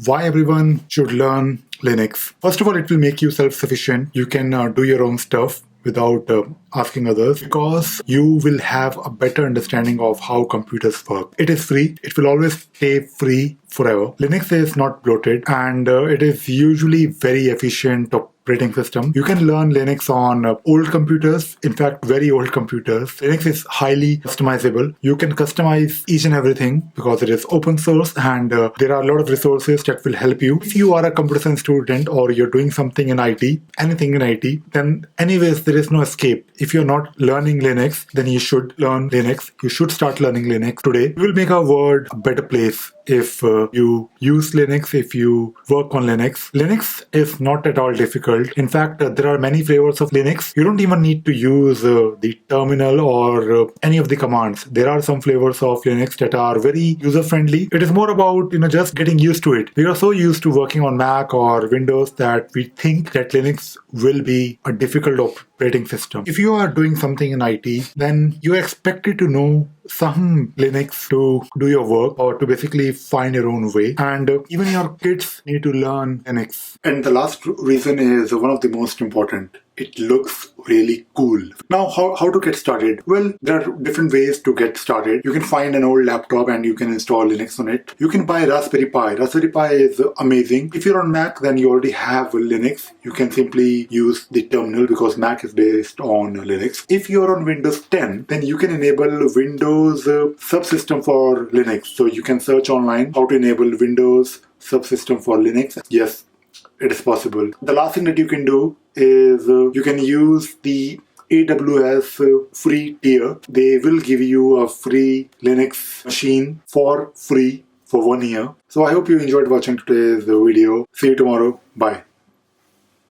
why everyone should learn Linux. First of all, it will make you self-sufficient. You can do your own stuff without asking others, because you will have a better understanding of how computers work. It is free. It will always stay free forever. Linux is not bloated, and it is usually very efficient operating system. You can learn Linux on old computers, in fact very old computers. Linux is highly customizable. You can customize each and everything because it is open source, and there are a lot of resources that will help you. If you are a computer science student or you're doing something in IT, anything in IT, then anyways there is no escape. If you're not learning Linux, then you should learn Linux. You should start learning Linux today. It will make our world a better place if you use Linux, if you work on Linux. Linux is not at all difficult. In fact, there are many flavors of Linux. You don't even need to use the terminal or any of the commands. There are some flavors of Linux that are very user-friendly. It is more about just getting used to it. We are so used to working on Mac or Windows that we think that Linux will be a difficult operating system. If you are doing something in IT, then you are expected to know some Linux to do your work or to basically find your own way. And even your kids need to learn Linux. And the last reason is one of the most important. It looks really cool. Now, how to get started? Well, there are different ways to get started. You can find an old laptop and you can install Linux on it. You can buy Raspberry Pi. Raspberry Pi is amazing. If you're on Mac, then you already have Linux. You can simply use the terminal because Mac is based on Linux. If you're on Windows 10, then you can enable Windows subsystem for Linux. So you can search online how to enable Windows subsystem for Linux. Yes, it is possible. The last thing that you can do is you can use the AWS free tier. They will give you a free Linux machine for free for 1 year. So I hope you enjoyed watching today's video. See you tomorrow. Bye.